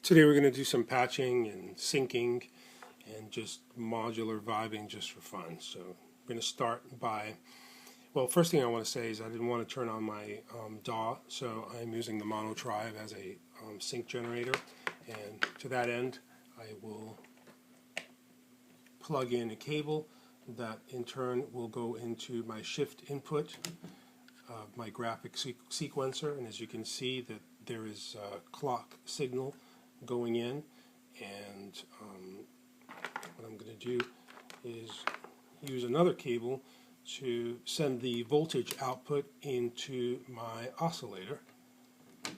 Today we're going to do some patching and syncing and just modular vibing just for fun. So we're going to start by, well, first thing I want to say is I didn't want to turn on my DAW, so I'm using the Monotribe as a sync generator, and to that end I will plug in a cable that in turn will go into my shift input of my graphic sequencer, and as you can see that there is a clock signal going in, and what I'm going to do is use another cable to send the voltage output into my oscillator.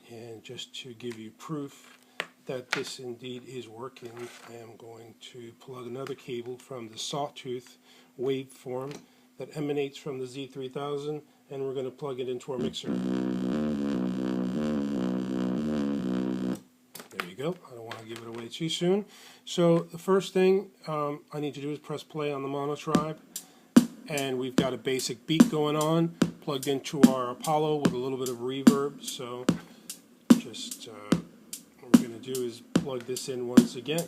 And just to give you proof that this indeed is working, I am going to plug another cable from the sawtooth waveform that emanates from the Z3000, and we're going to plug it into our mixer. There you go. I don't want to give it away too soon. So the first thing I need to do is press play on the Monotribe, and we've got a basic beat going on plugged into our Apollo with a little bit of reverb. So just what we're going to do is plug this in once again.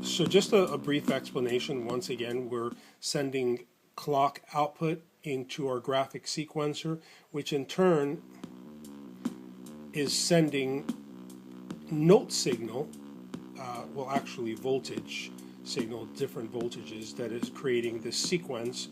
So just a brief explanation. Once again, we're sending clock output into our graphic sequencer, which in turn is sending note signal, well actually voltage signal, different voltages, that is creating this sequence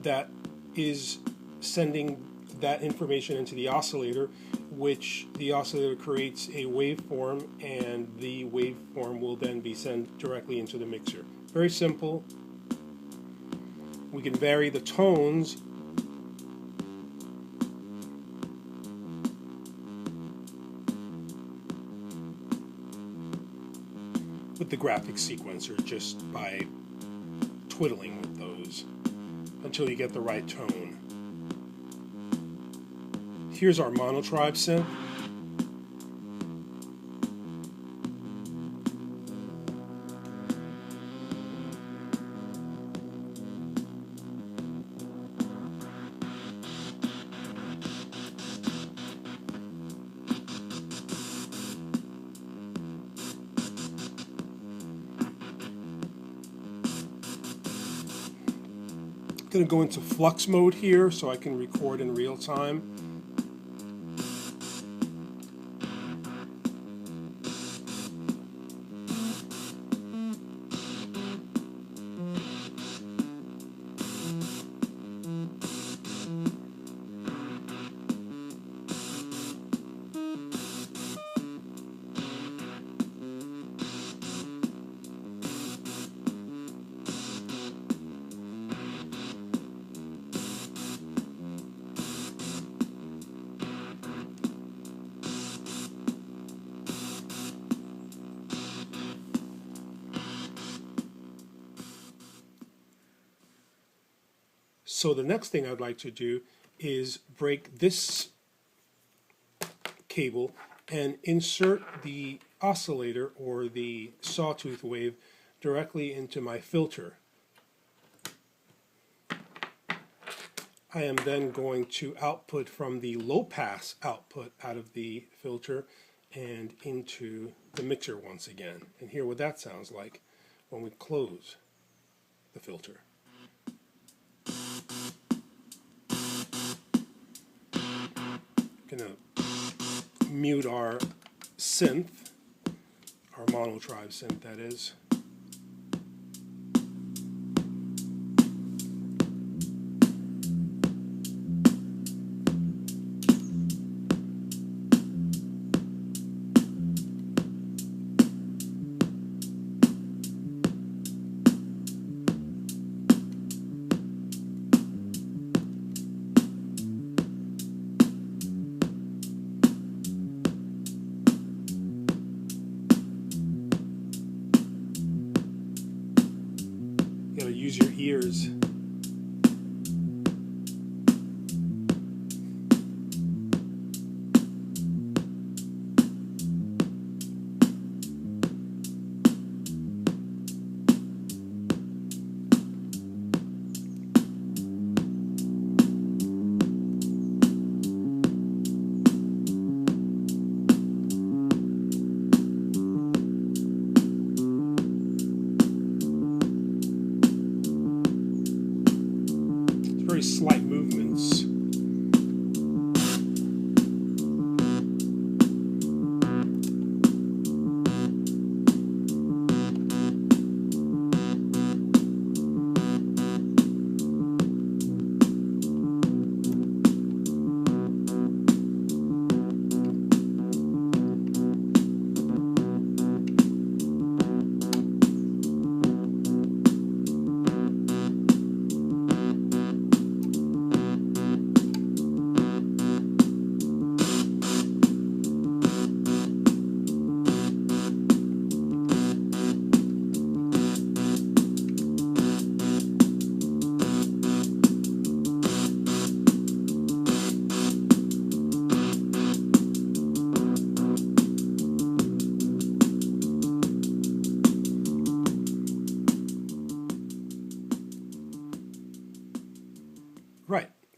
that is sending that information into the oscillator, which the oscillator creates a waveform, and the waveform will then be sent directly into the mixer. Very simple. We can vary the tones with the graphic sequencer just by twiddling with those until you get the right tone. Here's our Monotribe synth. I'm going to go into flux mode here so I can record in real time. So the next thing I'd like to do is break this cable and insert the oscillator or the sawtooth wave directly into my filter. I am then going to output from the low pass output out of the filter and into the mixer once again, and hear what that sounds like when we close the filter. Going to mute our synth, our Monotribe synth that is. You gotta use your ears.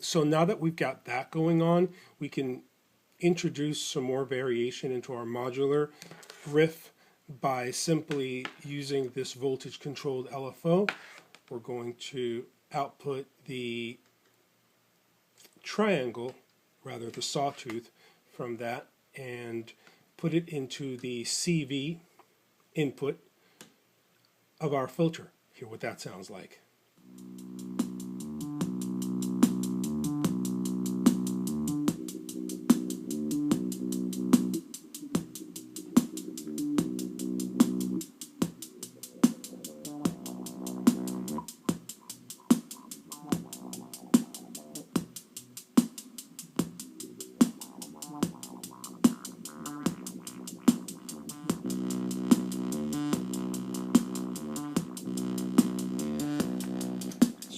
So now that we've got that going on, we can introduce some more variation into our modular riff by simply using this voltage controlled LFO. We're going to output the triangle, rather the sawtooth, from that and put it into the CV input of our filter. Hear what that sounds like.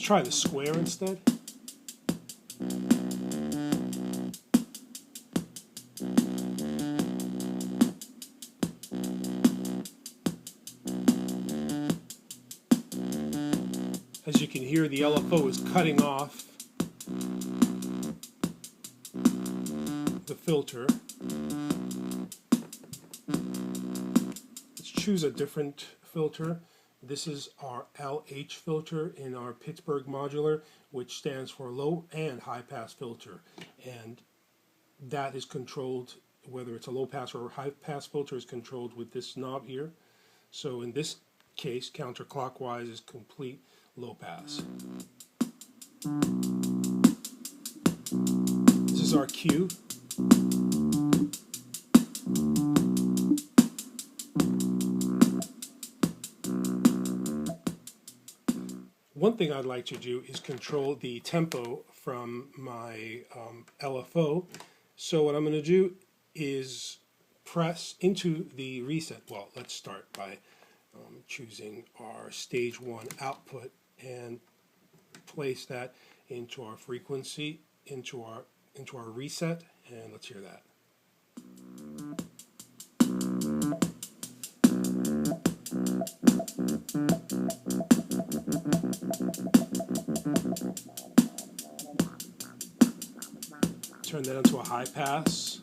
Try the square instead. As you can hear, the LFO is cutting off the filter. Let's choose a different filter. This is our LH filter in our Pittsburgh modular, which stands for low and high pass filter. And that is controlled, whether it's a low pass or a high pass filter, is controlled with this knob here. So in this case, counterclockwise is complete low pass. This is our cue. One thing I'd like to do is control the tempo from my LFO. So what I'm going to do is press into the reset. Well, let's start by choosing our stage 1 output and place that into our frequency, into our reset, and let's hear that. Turn that into a high pass.